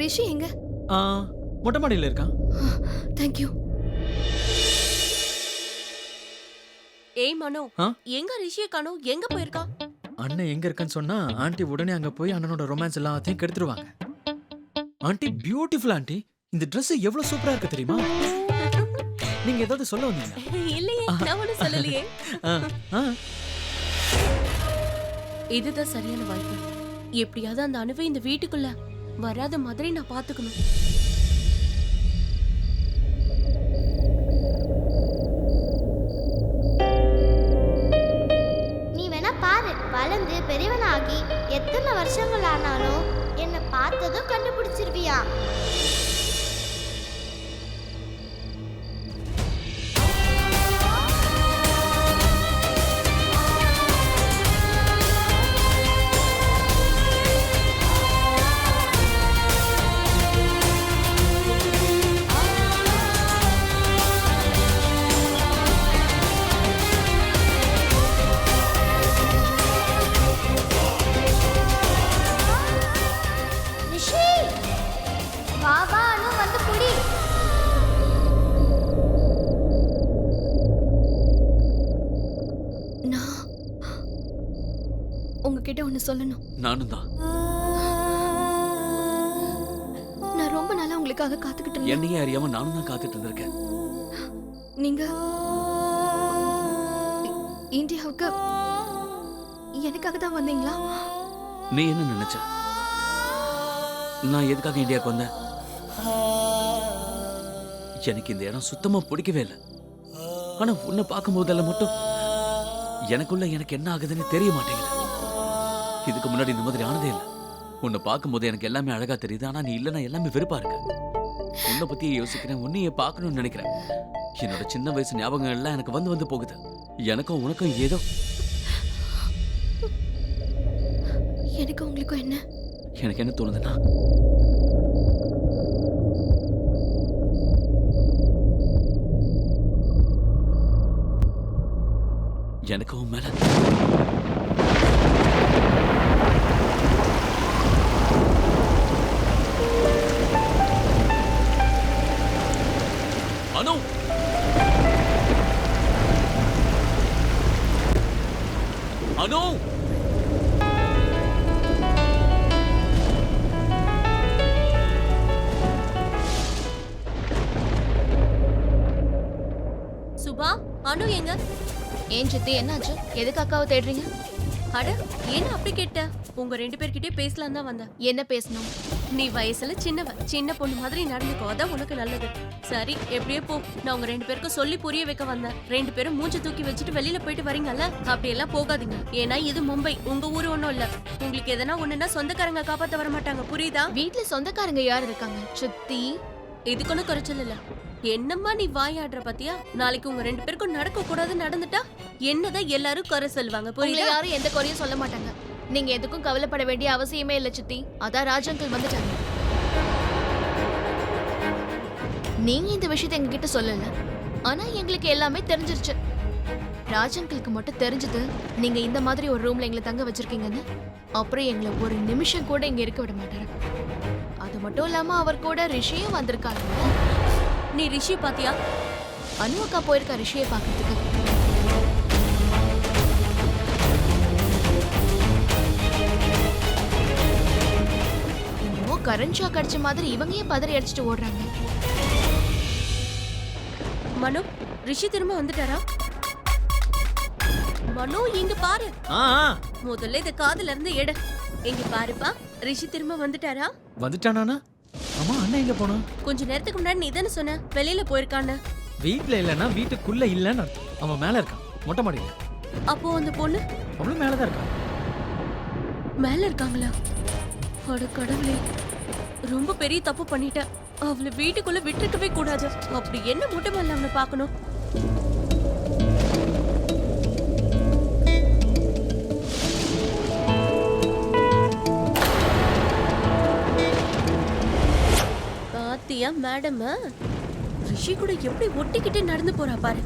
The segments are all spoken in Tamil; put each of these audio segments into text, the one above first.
ரிஷி எங்க? மொட்டை மாடியில இருக்கான். Thank you. ஏய் மனோ, எங்க ரிஷிய காணோம்? எங்க போயிருக்கான்? அண்ணன் எங்க இருக்கான்னு சொன்னா ஆண்டி உடனே அங்க போய் அண்ணனோட ரொமான்ஸ் எல்லாத்தையும் கெடுத்துருவாங்க. Aunty beautiful aunty. இந்த Dress எவ்வளவு சூப்பரா இருக்கு தெரியுமா? நீங்க ஏதாவது சொல்ல வந்தீங்களா? இல்லையே, நான் ஒண்ணும் சொல்லலையே. இதுதான் சரியான வாய்ப்பு. எப்படியாவது அந்த அணுவை இந்த வீட்டுக்குள்ள வராத மாதிரி நான் பாத்துக்கணும். நீ வேணா பாரு, வளர்ந்து பெரியவனாகி எத்தனை வருஷங்கள் ஆனாலும் என்னை பார்த்ததும் கண்டுபிடிச்சிருவியா? உங்ககிட்ட ஒண்ணு சொல்லணும். நானும் தான். நான் ரொம்ப நாளா உங்களுக்காக காத்துக்கிட்டு இருந்தேன். என்னையே அறியாம நானும் தான் காத்துட்டு இருந்திருக்கேன். நீங்க இந்தியாவுக்கு எனக்காக தான் வந்தீங்களா? நீ என்ன நினைச்ச? நான் எதுக்காக இந்தியாவுக்கு வந்தேன்? எனக்கு இந்த இடம் சுத்தமா பிடிக்கவே இல்லை. ஆனா உன்னை பார்க்கும் போதெல்லாம் மட்டும் எனக்குள்ள எனக்கு என்ன ஆகுதுன்னு தெரிய மாட்டேங்குது. இதுக்கு முன்னாடி இந்த மாதிரி ஆனதே இல்லை. உன்னை பார்க்கும்போது எனக்கு எல்லாமே அழகா தெரியுது. ஆனா நீ இல்லைன்னா எல்லாமே வெறுப்பா இருக்கு. உன்னை பத்தியே யோசிக்கிறேன், உன்னையே பார்க்கணும்னு நினைக்கிறேன். என்னோட சின்ன வயசு ஞாபகங்கள் எல்லாம் எனக்கு வந்து வந்து போகுது. எனக்கும் உனக்கும் ஏதோ. எனக்கு உங்களுக்கும் என்ன? எனக்கு என்ன தோணுதுன்னா, எனக்கு உன் மேல அனு, அனு, சுபா, அனு எங்க? ஏன் சித்தி, என்னாச்சு? எதுக்கு அக்காவை தேடுறீங்க? அட, ஏன் அப்படி கேட்ட? உங்க ரெண்டு பேர்கிட்டே பேசலாம் தான் வந்தேன். என்ன பேசணும்? நீ வயசுல சின்னவ, சின்ன பொண்ணு மாதிரி நடந்துக்கோ, அதான் உனக்கு நல்லது. சரி, எப்படியே போ. நான் உங்க ரெண்டு பேருக்கும் சொல்லி புரிய வைக்க வந்தேன். ரெண்டு பேரும் மூஞ்ச தூக்கி வச்சுட்டு வெளியில போயிட்டு வரீங்கல்ல, அப்படி எல்லாம் போகாதீங்க. ஏன்னா இது மும்பை, உங்க ஊரு ஒண்ணும் இல்ல. உங்களுக்கு எதனா ஒண்ணுன்னா சொந்தக்காரங்க காப்பாத்த வர மாட்டாங்க, புரியுதா? வீட்ல சொந்தக்காரங்க யார் இருக்காங்க சித்தி? இதுக்கு ஒன்னும் குறைச்சல் இல்ல. என்னம்மா நீ வாயாடுற பாத்தியா? நாளைக்கு உங்க ரெண்டு பேருக்கும் நடக்க கூடாது நடந்துட்டா என்னதான் எல்லாரும் குறை சொல்லுவாங்க, புரியுதா? யாரும் எந்த குறையும் சொல்ல மாட்டாங்க. நீங்க எதுக்கும் கவலைப்பட வேண்டிய அவசியமே இல்ல சித்தி. அதான் ராஜ் அங்கிள் வந்துட்டாங்க. நீங்க இந்த விஷயத்தை எங்ககிட்ட சொல்லல, ஆனா எங்களுக்கு எல்லாமே தெரிஞ்சிருச்சு. ராஜ் அங்கிளுக்கு மட்டும் தெரிஞ்சது நீங்க இந்த மாதிரி ஒரு ரூம்ல எங்களை தங்க வச்சிருக்கீங்கன்னு. அப்புறம் எங்களை ஒரு நிமிஷம் கூட இங்க இருக்க விட மாட்டாரு. அது மட்டும் இல்லாம அவர் கூட ரிஷியும் வந்திருக்காங்க. நீ ரிஷி பாத்தியா? அனு அக்கா போயிருக்கா ரிஷியை பாக்கிறதுக்கு. என்னமோ கரண்ட் ஷாக் அடிச்ச மாதிரி இவங்க ஏன் பதறி அடிச்சுட்டு ஓடுறாங்க? மனு, ரிஷி திரும்ப வந்துட்டாரா? மனு, இங்க பாரு. முதல்ல இத காதுல இருந்து எடு. இங்க பாருப்பா, ரிஷி திரும்ப வந்துட்டாரா? வந்துட்டானா? அம்மா, அண்ணன் எங்க போனா? கொஞ்ச நேரத்துக்கு முன்னாடி நீ தானே சொன்ன வெளியில போயிருக்கான்னு. வீட்ல இல்லன்னா வீட்டுக்குள்ள இல்லன்னு அர்த்தம். அவன் மேல இருக்கான், மொட்டை மாடியில. அப்போ அந்த பொண்ணு அவளும் மேலதான் இருக்கா. மேல இருக்காங்களா? அட கடவுளே, ரொம்ப பெரிய தப்பு பண்ணிட்டேன். அவளை வீட்டுக்குள்ள விட்டுருக்கவே கூடாது. அப்படி என்ன முட்டை மேல அவனை பார்க்கணும். பாத்தியா மேடம், ரிஷி கூட எப்படி ஒட்டிக்கிட்டே நடந்து போறா பாரு.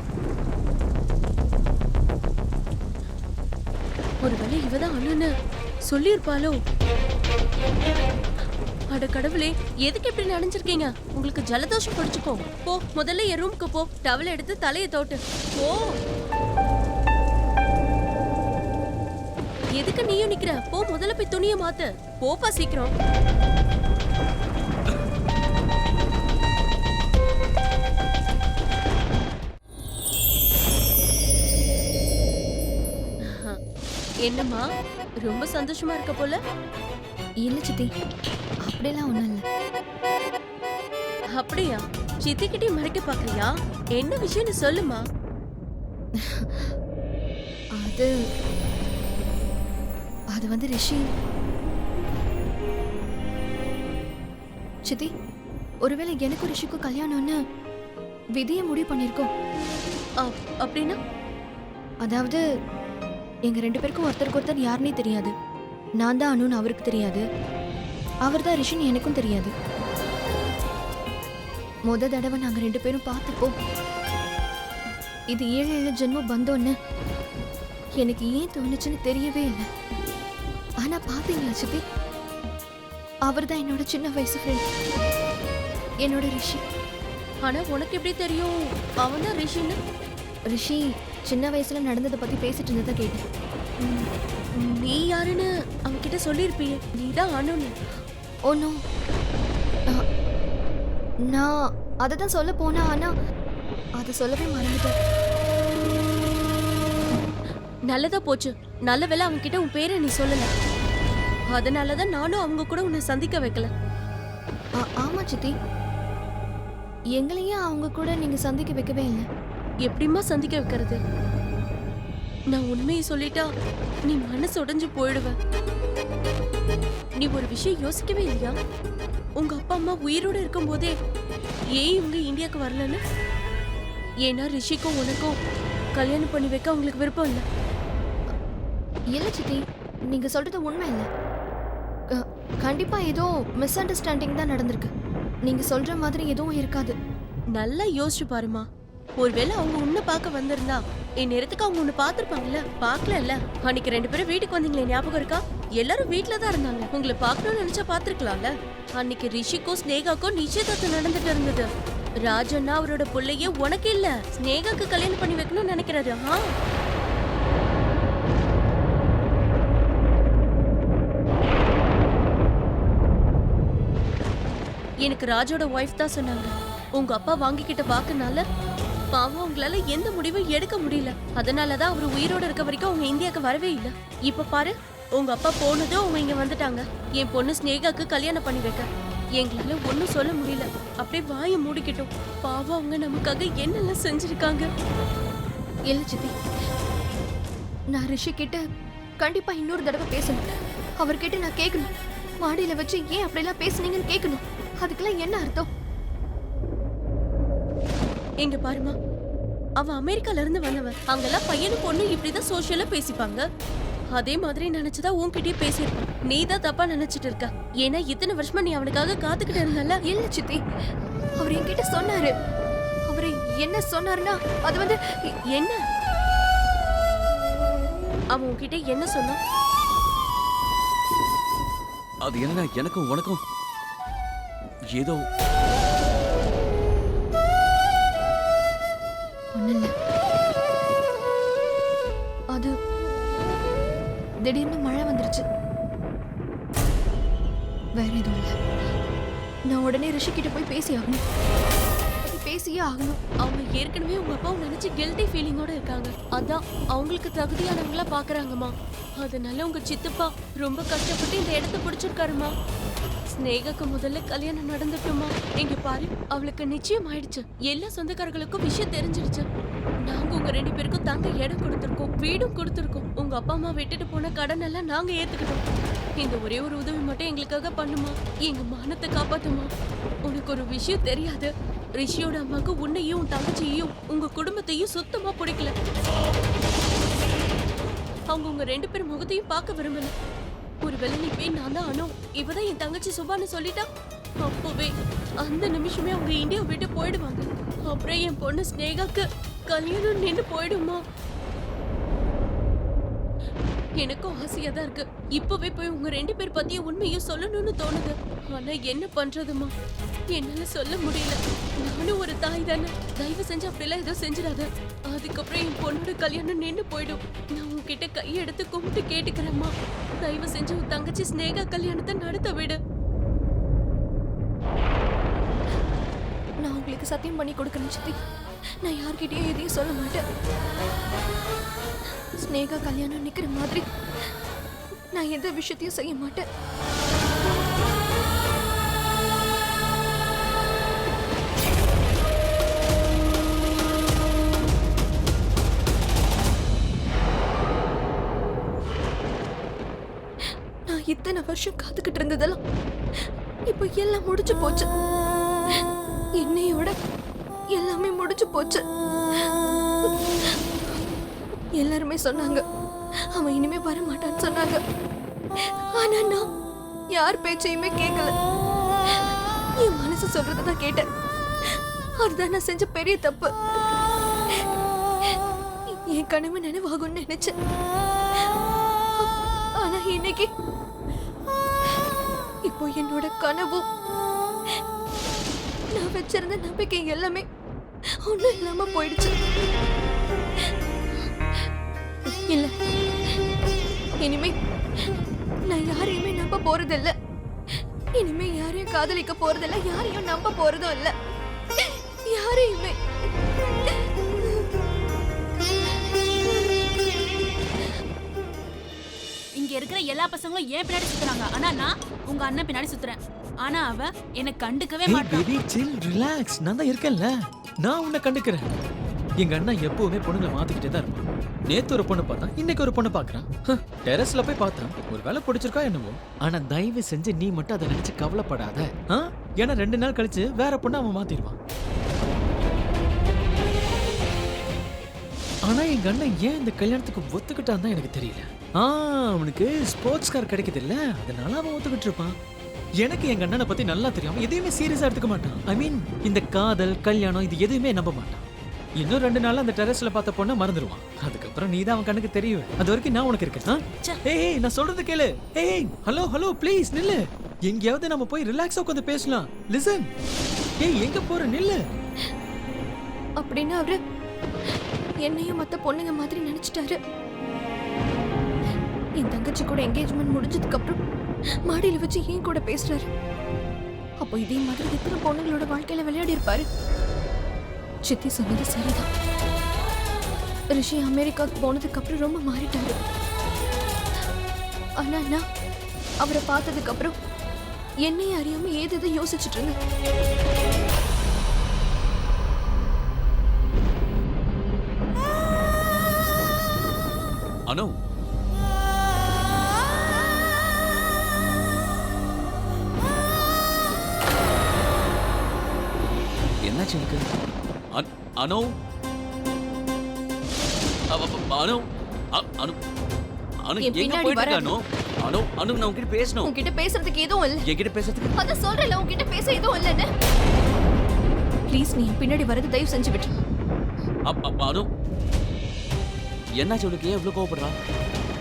ஒருவேளை இவதான் அண்ணன்னு சொல்லியிருப்பாளோ? அட கடவுளே, எதுக்கு இப்படி நனைஞ்சிருக்கீங்க? உங்களுக்கு ஜலதோஷம் பிடிச்சுக்கோ. போ, முதல்ல என் ரூமுக்கு போ. டவல் எடுத்து தலையை தோட்டு. போ. எதுக்கு நீயும் நிக்கிற? போ, முதல்ல போய் துணியை மாத்து. போப்பா சீக்கிரம். என்னம்மா, ரொம்ப சந்தோஷமா இருக்க போல? இல்ல சித்தி, அப்படியெல்லாம் ஒண்ணும் இல்ல. அப்படியா? சித்திக்கிட்டே மறைக்க பாக்குறியா? என்ன விஷயம்னு சொல்லுமா. அது அது வந்து ரிஷி. சித்தி, ஒருவேளை எனக்கும் ரிஷிக்கும் கல்யாணம்னு விதியை முடிவு பண்ணிருக்கோம். அப்படின்னா? அதாவது எங்க 2 பேருக்கும் ஒருத்தருக்கு ஒருத்தர் யாருன்னே தெரியாது. நான் தான் அனுன்னு அவருக்கு தெரியாது, அவர் தான் ரிஷின்னு எனக்கும் தெரியாது. முத தடவை நாங்க 2 பேரும் பார்த்தப்போ இது 7 ஜென்மம் பந்தோன்னு எனக்கு ஏன் தோணுச்சுன்னு தெரியவே இல்லை. ஆனா பாத்தீங்களா சித்தி, அவர் தான் என்னோட சின்ன வயசு ஃப்ரெண்ட், என்னோட ரிஷி. ஆனா உனக்கு எப்படி தெரியும் அவன் தான் ரிஷின்னு? ரிஷி சின்ன வயசுல நடந்ததை பத்தி பேசிட்டு இருந்ததை கேட்டேன். நீ யாருன்னு அவன்கிட்ட சொல்லியிருப்பியே, நீ தான் அனுன்னு. ஒன்னும் நான் அதை தான் சொல்ல போனா, ஆனா அதை சொல்லவே மறந்துட்டேன். நல்லதா போச்சு. நல்ல வேளை அவன்கிட்ட உன் பேரை நீ சொல்லல. அதனாலதான் நானும் அவங்க கூட உன்னை சந்திக்க வைக்கல. ஆமா சித்தி, எங்களையும் அவங்க கூட நீங்க சந்திக்க வைக்கவே இல்லை. எப்படிம்மா சந்திக்க வைக்கிறது? நான் உண்மையை சொல்லிட்டா நீ மனசு உடைஞ்சு போயிடுவ. நீ ஒரு விஷயம் யோசிக்கவே இல்லையா? உங்க அப்பா அம்மா உயிரோட இருக்கும் போதே ஏன் இவங்க இந்தியாவுக்கு வரலன்னு? ஏன்னா ரிஷிக்கும் உனக்கும் கல்யாணம் பண்ணி வைக்க அவங்களுக்கு விருப்பம் இல்லை. இல்ல சித்தி, நீங்க சொல்றது உண்மை இல்லை. கண்டிப்பா ஏதோ மிஸ் அண்டர்ஸ்டாண்டிங் தான் நடந்திருக்கு. நீங்க சொல்ற மாதிரி எதுவும் இருக்காது. நல்லா யோசிச்சு பாருமா. ஒருவேளை அவங்க உன்னை பார்க்க வந்திருந்தா நேரத்துக்கு அவங்க உன்னை பார்த்திருப்பாங்கல்ல. பார்க்கல. அன்னைக்கு 2 பேரும் வீட்டுக்கு வந்தீங்களே, ஞாபகம் இருக்கா? எல்லாரும் வீட்டுல தான் இருந்தாங்க. உங்களை பார்க்கணும்னு நினைச்சா பார்த்திருக்கலாம்ல. அன்னைக்கு ரிஷிக்கும் ஸ்னேகாக்கும் நிச்சயதார்த்தம் நடந்துட்டு இருந்தது. ராஜண்ணா அவரோட பிள்ளையே உனக்கு இல்ல ஸ்னேகாக்கு கல்யாணம் பண்ணி வைக்கணும்னு நினைக்கிறாரு. எனக்கு ராஜோட ஒய்ஃப் தான் சொன்னாங்க. உங்க அப்பா வாங்கிக்கிட்ட வாக்குனால பாவம் உங்களால எந்த முடிவும் எடுக்க முடியல. அதனாலதான் அவர் உயிரோட இருக்க வரைக்கும் அவங்க இந்தியாவுக்கு வரவே இல்லை. இப்ப பாரு, உங்க அப்பா போனதும் அவங்க இங்க வந்துட்டாங்க. என் பொண்ணு ஸ்னேகாக்கு கல்யாணம் பண்ணி வைக்க எங்களால ஒன்னும் சொல்ல முடியல. அப்படியே வாயை மூடிக்கிட்டோம். பாவம் அவங்க நமக்காக என்னெல்லாம் செஞ்சிருக்காங்க. இல்ல சித்தி, நான் ரிஷி கிட்ட கண்டிப்பா இன்னொரு தடவை பேசணும். அவர்கிட்ட நான் கேட்கணும், மாடியில வச்சு ஏன் அப்படிலாம் பேசுனீங்கன்னு கேட்கணும். அதுக்கெல்லாம் என்ன அர்த்தம்? எங்க பாருமா, அவன் அமெரிக்கால இருந்து வந்தவன். அங்கெல்லாம் பையனும் பொண்ணு இப்படிதான் சோஷியலா பேசிப்பாங்க. அதே மாதிரி நினைச்சதா உன்கிட்டயே பேசியிருப்பான். நீ தான் தப்பா நினைச்சிட்டு இருக்க. ஏன்னா இத்தனை வருஷமா நீ அவனுக்காக காத்துக்கிட்டு இருந்தல. இல்ல சித்தி, அவர் என்கிட்ட சொன்னாரு. அவரு என்ன சொன்னாருன்னா அது வந்து என்ன? அவன் உன்கிட்ட என்ன சொன்னான்? அது என்ன, எனக்கும் உனக்கும் ஏதோ ஒண்ணுல்ல. அது திடீர்னு மழை வந்துருச்சு, வேற எதுவும் இல்ல. நான் உடனே ரிஷி கிட்ட போய் பேசியே ஆகணும். அவங்க ஏற்கனவே உங்க அப்பாவை நினைச்சு கில்ட்டி ஃபீலிங்கோட இருக்காங்க. அதான் அவங்களுக்கு தகுதியானவங்களா பாக்குறாங்கம்மா. அதனால உங்க சித்தப்பா ரொம்ப கஷ்டப்பட்டு இந்த இடத்த பிடிச்சிருக்காருமா. ஸ்னேகாக்கு முதல்ல கல்யாணம் நடந்துட்டுமா. இங்க பாரு, அவளுக்கு நிச்சயம் ஆயிடுச்சு. எல்லா சொந்தக்காரர்களுக்கும் விஷயம் தெரிஞ்சிடுச்சு. நாங்க உங்க 2 பேருக்கும் தங்க இடம் கொடுத்துருக்கோம், வீடும் கொடுத்துருக்கோம். உங்க அப்பா அம்மா விட்டுட்டு போன கடன் எல்லாம் நாங்க ஏத்துக்கிட்டோம். இந்த ஒரே ஒரு உதவி மட்டும் எங்களுக்காக பண்ணுமா. எங்க மானத்தை காப்பாத்துமா. உனக்கு ஒரு விஷயம் தெரியாது, ரிஷியோட அம்மாக்கு உன்னையும் உன் தங்கச்சியையும் உங்க குடும்பத்தையும் சுத்தமா பிடிக்கல. அவங்க உங்க 2 பேர் முகத்தையும் பார்க்க விரும்பல. ஒருவேளை நீ போய் நான் தான் அனு, இவதான் என் தங்கச்சி சுபான்னு சொல்லிட்டா, அப்பவே அந்த நிமிஷமே அவங்க இந்தியா விட்டு போயிடுவாங்க. அப்புறம் என் பொண்ணு ஸ்னேகாக்கு கல்யாணம் நின்று போயிடுமா. எனக்கும் ஆசையா தான் இருக்கு. இப்பவே போய் உங்க 2 பேர் பத்தியும் உண்மையும் சொல்லணும்னு தோணுது. ஆனா என்ன பண்றதுமா, என்னால சொல்ல முடியல. நானும் ஒரு தாய் தானே. தயவு செஞ்சு அப்படிலாம் ஏதோ செஞ்சிடாத. அதுக்கப்புறம் என் பொண்ணோட கல்யாணம் நின்னு போயிடும். நான் உன்கிட்ட கையெடுத்து கும்பிட்டு கேட்டுக்கிறேம்மா. தயவு செஞ்சு உன் தங்கச்சி ஸ்னேகா கல்யாணத்தை நடத்த விடு. நான் உங்களுக்கு சத்தியம் பண்ணி கொடுக்குறேன் சித்தி. நான் யார்கிட்டயும் எதையும் சொல்ல மாட்டேன். ஸ்னேகா கல்யாணம் நிக்கிற மாதிரி நான் எந்த விஷயத்தையும் செய்ய மாட்டேன். நான் இத்தனை வருஷம் காத்துக்கிட்டு இருந்ததெல்லாம் இப்போ எல்லாம் முடிஞ்சு போச்சு. என்னையோட எல்லாமே முடிஞ்சு போச்சு. எல்லாருமே சொன்னாங்க அவன் இனிமே வர மாட்டான்னு சொன்னாங்க. ஆனா நான் யார் பேச்சையுமே கேட்கல. என் மனசு சொல்றதான் கேட்டேன். அதுதான் நான் செஞ்ச பெரிய தப்பு. என் கனவு நினைவாகும்னு நினைச்சேன். ஆனா இன்னைக்கு இப்போ என்னோட கனவும் நான் வச்சிருந்த நம்பிக்கை எல்லாமே ஒண்ணும் இல்லாம போயிடுச்சு. இல்ல, இனிமே நான் யாரையுமே நம்ப போறதில்ல. இனிமே யாரையும் காதலிக்க போறதில்ல. யாரையும் நம்ப போறதும் இல்ல. யாரையுமே. இங்க இருக்கிற எல்லா பசங்களும் ஏன் பின்னாடி சுத்துறாங்க. ஆனா நான் உங்க அண்ணன் பின்னாடி சுத்துறேன். ஆனா அவ என்னை கண்டுக்கவே மாட்டான். பேபி சில் ரிலாக்ஸ். நான் தான் இருக்கேன்ல. நான் உன்னை கண்டுக்கிறேன். எங்க அண்ணன் எப்பவுமே பொண்ணுங்களை மாத்திக்கிட்டே தான் இருப்பான். நேத்து ஒரு பொண்ணு பார்த்தா இன்னைக்கு ஒரு பொண்ணு பாக்குறான். டெரஸ்ல போய் பார்த்தான். ஒரு வேலை பிடிச்சிருக்கா என்னவோ. ஆனா தயவு செஞ்சு நீ மட்டும் அதை நினைச்சு கவலைப்படாத. ஏன்னா 2 நாள் கழிச்சு வேற பொண்ணு அவன் மாத்திடுவான். ஆனா எங்க அண்ணன் ஏன் இந்த கல்யாணத்துக்கு ஒத்துக்கிட்டான் தான் எனக்கு தெரியல. அவனுக்கு ஸ்போர்ட்ஸ் கார் கிடைக்குது இல்ல, அதனால அவன் ஒத்துக்கிட்டு இருப்பான். எனக்கு எங்க அண்ணனை பத்தி நல்லா தெரியாம எதையுமே சீரியஸா எடுத்துக்க மாட்டான். ஐ மீன் இந்த காதல் கல்யாணம் இது எதுவுமே நம்ப மாட்டான். இன்னும் 2 நாள் அந்த டெரஸ்ல பார்த்த பொண்ண மறந்துடுவான். அதுக்கப்புறம் நீ தான் அவன் கண்ணுக்கு தெரியும். அது வரைக்கும் நான் உனக்கு இருக்கேன். ஏய் நான் சொல்றது கேளு. ஏய் ஹலோ ஹலோ ப்ளீஸ் நில்லு. எங்கேயாவது நம்ம போய் ரிலாக்ஸா உட்காந்து பேசலாம். லிசன். ஏய் எங்க போற நில்லு. அப்படின்னு அவரு என்னையும் மத்த பொண்ணுங்க மாதிரி நினைச்சிட்டாரு. என் தங்கச்சி கூட என்கேஜ்மெண்ட் முடிஞ்சதுக்கு அப்புறம் மாடியில வச்சு ஏன் கூட பேசுறாரு. அப்போ இதே மாதிரி எத்தனை பொண்ணுங்களோட வாழ்க்கையில விளையாடி இருப்பாரு. சித்தி சொன்னது சரிதான். ரிஷி அமெரிக்காவுக்கு போனதுக்கு அப்புறம் ரொம்ப மாறிட்டாரு. ஆனா நான் அவரை பார்த்ததுக்கு அப்புறம் என்னையும் அறியாம ஏதேதோ யோசிச்சுட்டு இருந்தேன். அனு, என்னாச்சு எனக்கு? அனு, அனு, அனு, அனு எங்க போயிட்டு இருக்க? அனு, அனு, அனு நான் உன்கிட்ட பேசணும். உன்கிட்ட பேசுறதுக்கு எதுவும் இல்ல. என்கிட்ட பேசுறதுக்கு அத சொல்றேன். உன்கிட்ட பேச எதுவும் இல்லன்னு. ப்ளீஸ் நீ பின்னாடி வரது தயவு செஞ்சு விட்டு. அனு, என்னாச்சு உனக்கு? ஏன் இவ்வளவு கோவப்படுறா?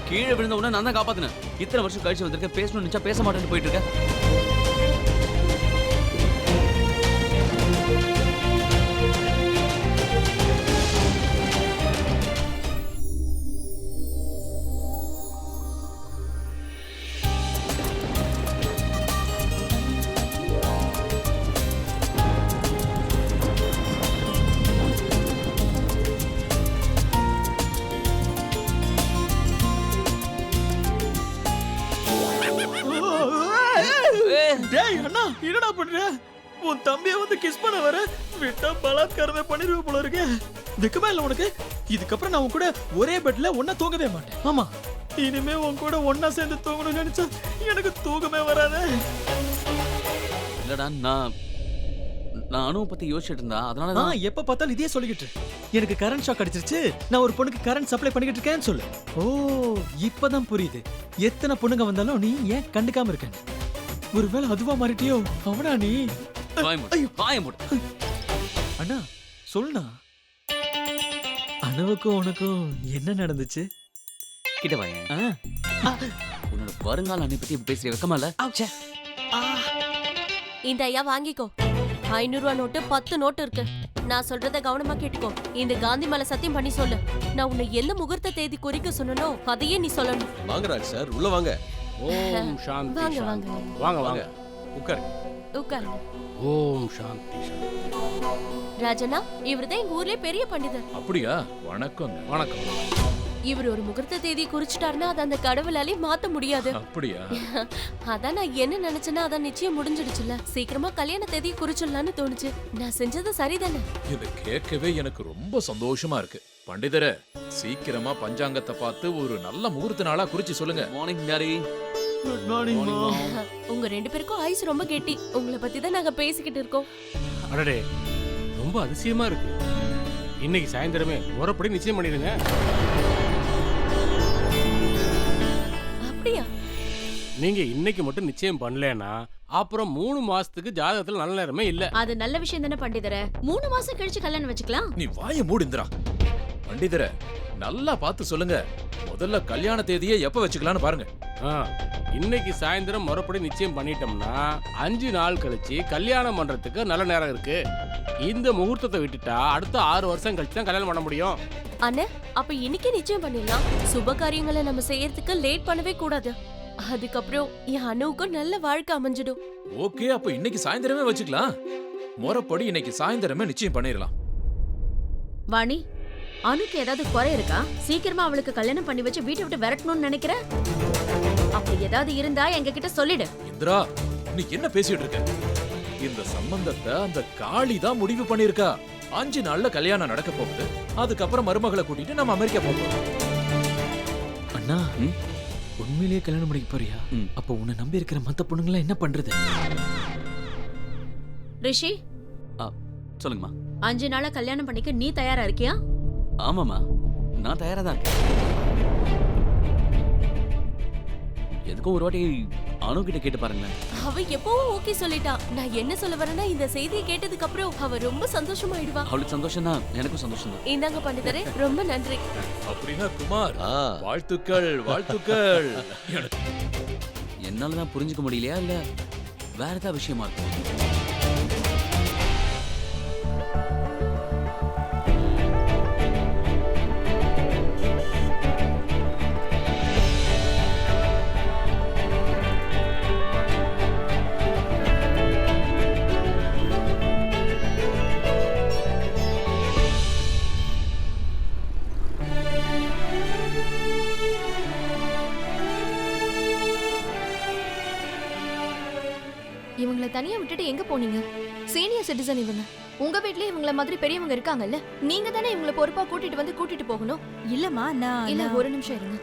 கீழே விழுந்த உடனே நான் தான் காப்பாத்தினேன். இத்தனை வருஷம் கழிச்சு வந்திருக்க, பேசணும்னு நினைச்சா பேச மாட்டேன்னு போயிட்டு இருக்க. டேய் அண்ணா என்னடா பண்ற? உன் தம்பியை வந்து கிஸ் பண்ண வர விட்டா பலாத்காரமே பண்ணிருவ போல இருக்கு. இதுக்குமே இல்ல உனக்கு. இதுக்கப்புறம் நான் உன் கூட ஒரே பெட்ல ஒன்னா தூங்கவே மாட்டேன். ஆமா, இனிமே உன் கூட ஒன்னா சேர்ந்து தூங்கணும்னு நினைச்சா எனக்கு தூக்கமே வராது. இல்லடா, நான் அனுவை பத்தி யோசிச்சுட்டு இருந்தா, அதனால தான் எப்ப பார்த்தாலும் இதே சொல்லிக்கிட்டு எனக்கு கரண்ட் ஷாக் அடிச்சிருச்சு, நான் ஒரு பொண்ணுக்கு கரண்ட் சப்ளை பண்ணிக்கிட்டு இருக்கேன்னு சொல்லு. ஓ இப்பதான் புரியுது எத்தனை பொண்ணுங்க வந்தாலும் நீ ஏன் கண்டுக்காம இருக்க. ஒருவேளை அதுவா மாறிட்டியோ? அவனா நீ? அண்ணா சொல்லுண்ணா, அனுவுக்கும் உனக்கும் என்ன நடந்துச்சு? கிட்ட வாயேன். ஆ. உன்னோட வருங்கால அண்ணனை பத்தி இப்படி பேசுற வெக்கமா இல்ல? ச்சே. இந்த ஐயா வாங்கிக்கோ. 500 ரூபா நோட்டு 10 நோட்டு இருக்கு. நான் சொல்றத கவனமா கேட்டுக்கோ. இந்த காந்தி மேல சத்தியம் பண்ணி சொல்லு. நான் உன்னை எந்த முகூர்த்த தேதி குறிக்க சொன்னனோ அதையே நீ சொல்லணும். வாங்கராஜ் சார் உள்ள வாங்க. ஓம் சாந்தி வாங்க சாந்தி. வாங்க வாங்க வாங்க உட்காரு. உட்காருங்க. ஓம் சாந்தி சாந்தி. ராஜனா இவர்தான் எங்க ஊர்லயே பெரிய பண்டிதர். அப்படியா? வணக்கம். வணக்கம். இவர் ஒரு முகூர்த்த தேதி குறிச்சிட்டாருன்னா அதை அந்த கடவுளாலே மாத்த முடியாது. அப்படியா? அதான் நான் என்ன நினைச்சேன்னா அதான் நிச்சயம் முடிஞ்சிடுச்சுல. சீக்கிரமா கல்யாண தேதி குறிச்சிடலான்னு தோணுச்சு. நான் செஞ்சது சரிதானே? இத கேட்கவே எனக்கு ரொம்ப சந்தோஷமா இருக்கு. பண்டிதரே, சீக்கிரமா பஞ்சாங்கத்தை பார்த்து ஒரு நல்ல முகூர்த்த நாளா குறிச்சு சொல்லுங்க. Morning daddy. குட் மார்னிங் மாம். உங்க 2 பேருக்கும் ஐஸ் ரொம்ப கெட்டி. உங்களை பத்தி தான் நாங்க பேசிக்கிட்டு இருக்கோம். அடடே ரொம்ப அதிசயமா இருக்கு. இன்னைக்கு சாயந்தரமே முறைப்படி நிச்சயம் பண்ணிடுங்க. அப்படியா? நீங்க இன்னைக்கு மட்டும் நிச்சயம் பண்ணலன்னா அப்புறம் 3 மாசத்துக்கு ஜாதகத்துல நல்ல நேரமே இல்ல. அது நல்ல விஷயம் தானே பண்டிதரே. 3 மாசம் கழிச்சு கல்யாணம் வச்சுக்கலாம். நீ வாயை மூடு இந்திரா. பண்டிதரே, நல்லா பார்த்து சொல்லுங்க. முதல்ல கல்யாண தேதியை எப்ப வச்சுக்கலாம்னு பாருங்க. ஆ, இன்னைக்கு சாயந்தரம் முறைப்படி நிச்சயம் பண்ணிட்டோம்னா 5 நாள் கழிச்சு கல்யாணம் பண்றதுக்கு நல்ல நேரம் இருக்கு. இந்த முகூர்த்தத்தை விட்டுட்டா அடுத்த 6 வருஷம் கழிச்சு தான் கல்யாணம் பண்ண முடியும். அண்ணே, அப்ப இன்னைக்கே நிச்சயம் பண்ணிடலாம். சுப காரியங்களை நம்ம செய்யறதுக்கு லேட் பண்ணவே கூடாது. அதுக்கப்புறம் என் அணுவுக்கும் நல்ல வாழ்க்கை அமைஞ்சிடும். ஓகே, அப்ப இன்னைக்கு சாயந்தரமே வச்சுக்கலாம். முறைப்படி இன்னைக்கு சாயந்தரமே நிச்சயம் பண்ணிடலாம். வாணி, அனுக்கு ஏதாவது குறை இருக்கா? சீக்கிரமா அவளுக்கு கல்யாணம் பண்ணி வச்சு வீட்டை விட்டு விரட்டணும்னு நினைக்கிற? அப்படி ஏதாவது இருந்தா எங்க கிட்ட சொல்லிடு. இந்திரா, நீ என்ன பேசிட்டு இருக்க? இந்த சம்பந்தத்தை அந்த காளி தான் முடிவு பண்ணிருக்கா. 5 நாள்ல கல்யாணம் நடக்க போகுது. அதுக்கப்புறம் மருமகளை கூட்டிட்டு நம்ம அமெரிக்கா போறோம். அண்ணா, உண்மையிலேயே கல்யாணம் பண்ணிக்க போறியா? அப்ப உன்னை நம்பி இருக்கிற மத்த பொண்ணுங்கள என்ன பண்றது? ரிஷி, சொல்லுங்கம்மா. 5 நாளா கல்யாணம் பண்ணிக்க நீ தயாரா இருக்கியா? ஆமாம்மா, நான் தயாரா தான் இருக்கேன். எதுக்கும் ஒரு வாட்டி அனு கிட்ட கேட்டு பாருங்களேன். அவ எப்பவும் ஓகே சொல்லிட்டா. நான் என்ன சொல்ல வரேன்னா இந்த செய்தியை கேட்டதுக்கு அப்புறம் அவ ரொம்ப சந்தோஷமாயிடுவா. அவளுக்கு சந்தோஷம் தான், எனக்கும் சந்தோஷம் தான். இந்தாங்க பண்டிதரே, ரொம்ப நன்றி. அப்படின்னா குமார், வாழ்த்துக்கள் வாழ்த்துக்கள். என்னால தான் புரிஞ்சுக்க முடியலையா இல்ல வேற ஏதாவது விஷயமா இருக்கும்? இவங்கள தனியா விட்டுட்டு எங்க போனீங்க? சீனியர் சிட்டிசன் இவங்க. உங்க வீட்லயே இவங்கள மாதிரி பெரியவங்க இருக்காங்கல்ல. நீங்க தானே இவங்கள பொறுப்பா கூட்டிட்டு போகணும். இல்லம்மா, இல்ல, ஒரு நிமிஷம் இருங்க.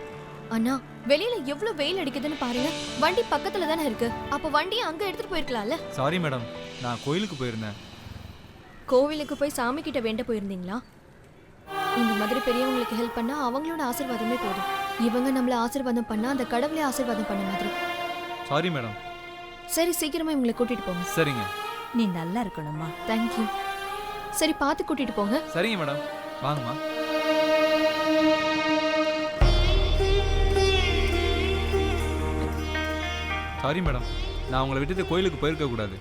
அண்ணா, வெளியில எவ்வளவு வெயில் அடிக்குதுன்னு பாருங்க. வண்டி பக்கத்துல தானே இருக்கு. அப்ப வண்டியை அங்க எடுத்துட்டு போயிருக்கலாம்ல. சாரி மேடம், நான் கோயிலுக்கு போயிருந்தேன். கோவிலுக்கு போய் சாமி கிட்ட வேண்ட போயிருந்தீங்களா? இந்த மாதிரி பெரியவங்களுக்கு ஹெல்ப் பண்ணா அவங்களோட ஆசீர்வாதமே போதும். இவங்க நம்மள ஆசீர்வாதம் பண்ணா அந்த கடவுளே ஆசீர்வாதம் பண்ண மாதிரி. Sorry madam. சரி, சீக்கிரமா இவங்களை கூட்டிட்டு போங்க. சரிங்க. நீ நல்லா இருக்கணும்மா. தேங்க்யூ. சரி, பார்த்து கூட்டிட்டு போங்க. சரிங்க மேடம், வாங்கம்மா. சாரி மேடம், நான் உங்களை விட்டுட்டு கோயிலுக்கு போயிருக்க கூடாது.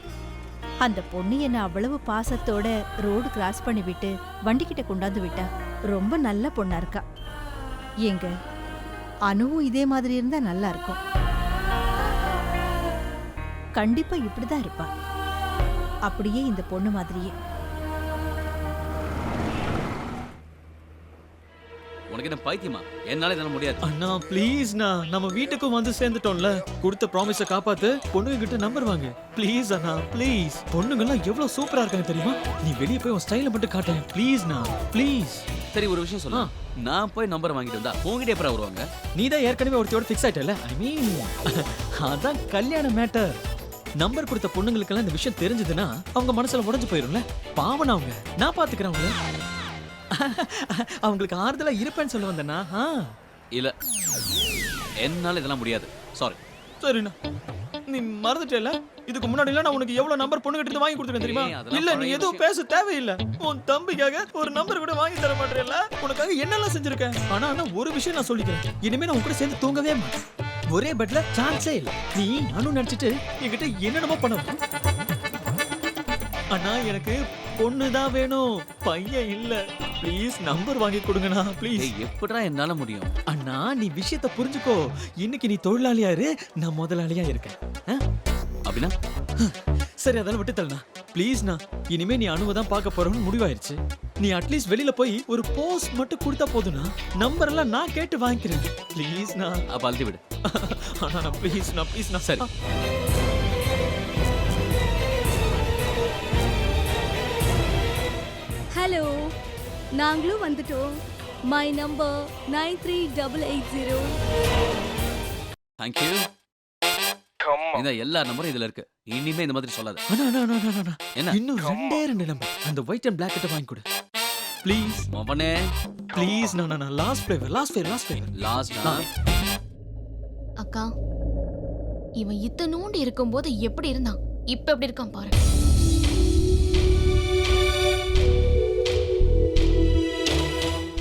அந்த பொண்ணு என்ன அவ்வளவு பாசத்தோட ரோடு கிராஸ் பண்ணி விட்டு வண்டிக்கிட்ட கொண்டாந்து விட்டா. ரொம்ப நல்ல பொண்ணா இருக்கா. ஏங்க, அனுவும் இதே மாதிரி இருந்தா நல்லா இருக்கும். கண்டிப்பா இப்படிதான் இருப்பா. அப்படியே இந்த பொண்ணு மாதிரியே. உனக்கு என்ன பைத்தியமா? என்னால இதெல்லாம் முடியாது. அண்ணா ப்ளீஸ்ண்ணா, நம்ம வீட்டுக்கும் வந்து சேர்ந்துட்டோம்ல. கொடுத்த ப்ராமிஸை காப்பாத்து. பொண்ணுங்க கிட்ட நம்பர் வாங்க ப்ளீஸ் அண்ணா, ப்ளீஸ். பொண்ணுங்கெல்லாம் எவ்வளவு சூப்பரா இருக்காங்க தெரியுமா? நீ வெளியே போய் உன் ஸ்டைலை மட்டும் காட்டேன் ப்ளீஸ்ண்ணா, ப்ளீஸ். சரி, ஒரு விஷயம் சொல்லு. நான் போய் நம்பர் வாங்கிட்டு வந்தா உங்ககிட்ட எப்பறம் வருவாங்க? நீ தான் ஏற்கனவே ஒருத்தியோட ஃபிக்ஸ் ஆயிட்டல. ஐ மீன் அதான் கல்யாண மேட்டர். நம்பர் கொடுத்த பொண்ணுங்களுக்கெல்லாம் இந்த விஷயம் தெரிஞ்சதுன்னா அவங்க மனசுல உடைஞ்சு போயிரும்ல. பாவம் அவங்க. நான் பாத்துக்கிறேன் அவங்க. அவங்களுக்கு ஆறுதலா இருப்பேன்னு சொல்ல வந்தேன்னா. இல்ல, என்னால இதெல்லாம் முடியாது. சாரி. சரிண்ணா, நீ மறந்துட்டேல. இதுக்கு முன்னாடி எல்லாம் நான் உனக்கு எவ்வளவு நம்பர் பொண்ணு கிட்ட வாங்கி கொடுத்துருக்கேன் தெரியுமா? ஏய், அதெல்லாம் இல்ல நீ பழைய எதுவும் பேச தேவையில்லை. உன் தம்பிக்காக ஒரு நம்பர் கூட வாங்கி தர மாட்டேல. உனக்காக என்னெல்லாம் செஞ்சிருக்கேன். ஆனா ஒரு விஷயம் நான் சொல்லிக்கிறேன். இனிமே நான் உன் கூட சேர்ந்து தூங்கவே மாட்டேன். ஒரே பெட்ல சான்ஸே இல்ல. நீ நானும் நினைச்சிட்டு என்கிட்ட என்னென்னமோ பண்ண. அண்ணா எனக்கு பொண்ணுதான் வேணும், பையன் இல்ல. ப்ளீஸ் நம்பர் வாங்கி கொடுங்கண்ணா ப்ளீஸ். ஏய், எப்படிடா என்னால முடியும்? அண்ணா நீ விஷயத்தை புரிஞ்சுக்கோ. இன்னைக்கு நீ தொழிலாளியா இரு, நான் முதலாளியா இருக்கேன். அப்படின்னா சரி அதெல்லாம் விட்டு தள்ளனா ப்ளீஸ்ண்ணா. இனிமே நீ அனுவை தான் பார்க்க போறோம்னு முடிவாயிருச்சு. நீ அட்லீஸ்ட் வெளியில போய் ஒரு போஸ்ட் மட்டும் கொடுத்தா போதும்னா. நம்பர் எல்லாம் நான் கேட்டு வாங்கிக்கிறேன் ப்ளீஸ்ண்ணா. அப்ப அழுத்தி விடு. அண்ணா ப்ளீஸ்ண்ணா. சரி. ஹலோ, நாங்களும் வந்துட்டோம். My number 9380. தேங்க்யூ. இந்த எல்லா நம்பரும் இதுல இருக்கு. இனிமே இந்த மாதிரி சொல்லாத. அண்ணா என்ன? இன்னும் ரெண்டு நம்பர் அந்த ஒயிட் அண்ட் பிளாக் கிட்ட வாங்கி கொடு ப்ளீஸ். மவனே ப்ளீஸ் நான் லாஸ்ட் ஃப்ளேவர். லாஸ்ட் அக்கா, இவன் இத்தனூண்டு இருக்கும்போது எப்படி இருந்தான், இப்ப எப்படி இருக்கான் பாரு.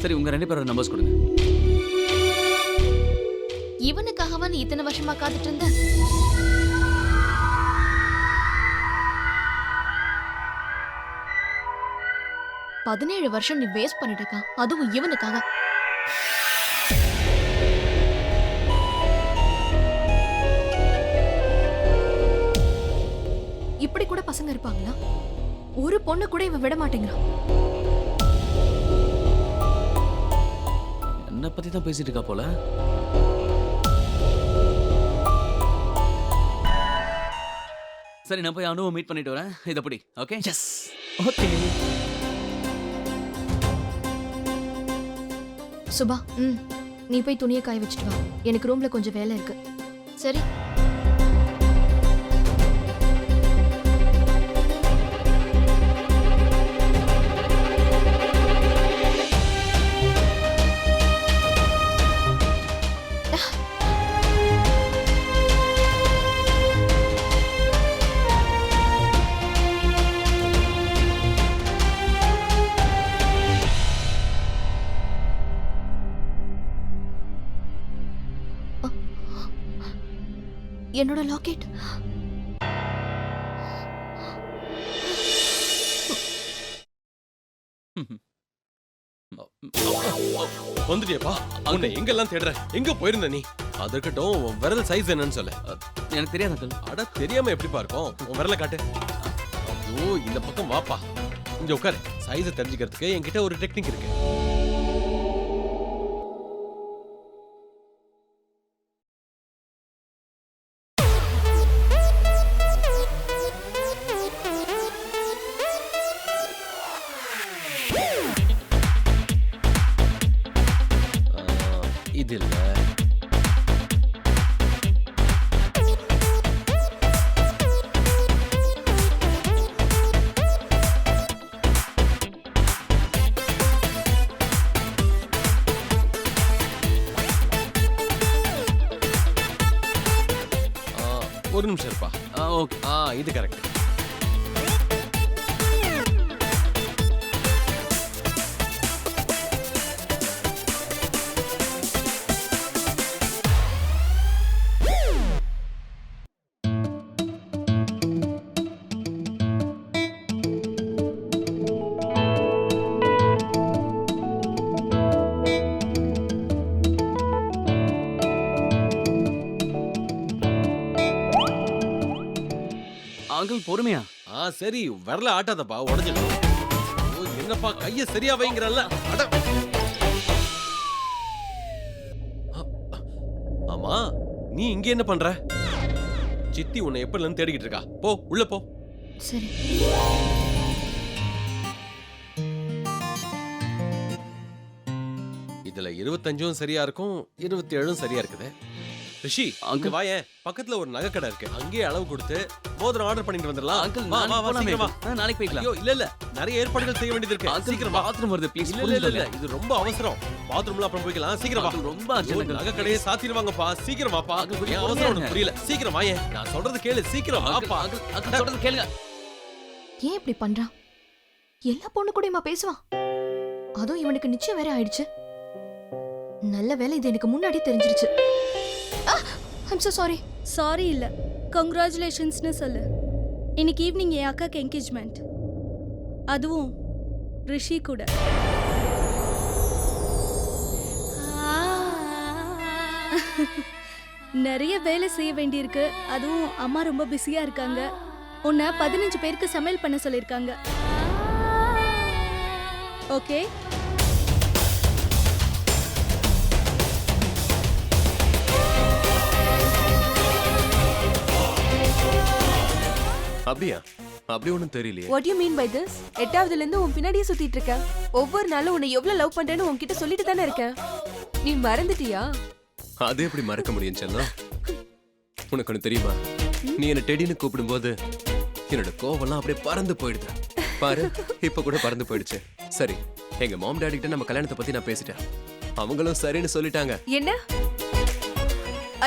சரி, உங்க 2 பேரோட நம்பர்ஸ் கொடுங்க. இவனுக்காகவா நீ இத்தனை வருஷமா காத்துட்டு இருந்த? பதினேழு வருஷம் நீ வேஸ்ட் பண்ணிட்டக்கா, அதுவும் இவனுக்காக. இப்படி கூட பசங்க இருப்பாங்களா? ஒரு பொண்ணு கூட இவன் விட மாட்டேங்கிறான். என்ன பத்தி தான் பேசிட்டு இருக்கா போல. சரி, நான் போய் அனுவை மீட் பண்ணிட்டு வரேன். இத படி. ஓகே? S okay. சுபா, நீ போய் துணியை காய வச்சுட்டு வா. எனக்கு ரூம்ல கொஞ்சம் வேலை இருக்கு. சரி. என்னோட லாக்கெட். வந்துட்டியப்பா. உன்னை எங்கெல்லாம் தேடுற? எங்க போயிருந்த நீ? அது இருக்கட்டும், உன் விரல் சைஸ் என்னன்னு சொல்லு. எனக்கு தெரியாது அங்கிள். அட தெரியாம எப்படிப்பா இருக்கும்? உன் விரலை காட்டு. ஐயோ, இந்த பக்கம் வாப்பா. இங்க உட்காரு. சைஸை தெரிஞ்சுக்கிறதுக்கு என்கிட்ட ஒரு டெக்னிக் இருக்கு. இது இல்ல. ஒரு நிமிஷம் இருப்பா. ஓகே. இது கரெக்ட். அங்கிள் பொறுமையா. சரி, விரல ஆட்டாதப்பா, உடைஞ்சிடும். என்னப்பா கைய சரியா வைங்கறல்ல. ஆமா, நீ இங்க என்ன பண்ற? சித்தி உன்னை எப்பல தேடிக்கிட்டு இருக்கா. போ உள்ள போ. சரி. இதுல 25 சரியா இருக்கும், 27 சரியா இருக்குது. ரிஷி, அங்க வாயே. பக்கத்துல ஒரு நகை கடை இருக்கு. அங்கேயே அளவு கொடுத்து மோதிரம் ஆர்டர் பண்ணிட்டு வந்துடலாம். அங்கிள், வா வா வா, சீக்கிரம் வா. நாளைக்கு போய்க்கலாம். ஐயோ இல்ல இல்ல, நிறைய ஏற்பாடுகள் செய்ய வேண்டியது இருக்கு. சீக்கிரம் வா. பாத்ரூம் வருது ப்ளீஸ். இல்ல இது ரொம்ப அவசரம். பாத்ரூம்ல அப்புறம் போய்க்கலாம். சீக்கிரம் வா. ரொம்ப அர்ஜென்ட். நகை கடையை சாத்திடுவாங்கப்பா. சீக்கிரம் வாப்பா. ஏன் அவசரம் உனக்கு புரியல? சீக்கிரம் வாயே. நான் சொல்றது கேளு. சீக்கிரம் வாப்பா. சொல்றது கேளுங்க. ஏன் இப்படி பண்றான்? எல்லா பொண்ணு கூடயுமா பேசுவான்? அதுவும் இவனுக்கு நிச்சயம் வேற ஆயிடுச்சு. நல்ல வேளை இது எனக்கு முன்னாடி தெரிஞ்சிருச்சு. I'm so sorry. சாரி இல்ல, கங்க்ராச்சுலேஷன்ஸ்னு சொல்லு. இன்னைக்கு ஈவினிங் என் அக்காக்கு என்கேஜ்மெண்ட், அதுவும் ரிஷி கூட. நிறைய வேலை செய்ய வேண்டியிருக்கு, அதுவும் அம்மா ரொம்ப பிஸியா இருக்காங்க. உன்னை 15 பேருக்கு சமையல் பண்ண சொல்லியிருக்காங்க. ஓகே? அப்படியா? அப்படி ஒண்ணும் தெரியலையே. What do you mean by this? 8ஆவதுல இருந்து உன் பின்னாடியே சுத்திட்டு இருக்க. ஒவ்வொரு நாளும் உன்னை எவ்வளவு லவ் பண்றேன்னு உன்கிட்ட சொல்லிட்டு தானே இருக்கேன். நீ மறந்துட்டியா? அது எப்படி மறக்க முடியும் செல்லம்? உனக்கு ஒண்ணு தெரியுமா? நீ என்ன டெடின்னு கூப்பிடும்போது என்னோட கோவம்லாம் அப்படியே பறந்து போயிடுது. பாரு, இப்ப கூட பறந்து போயிடுச்சு. சரி, எங்க மாம் டாடி கிட்ட நம்ம கல்யாணத்தை பத்தி நான் பேசிட்டேன். அவங்களும் சரின்னு சொல்லிட்டாங்க. என்ன?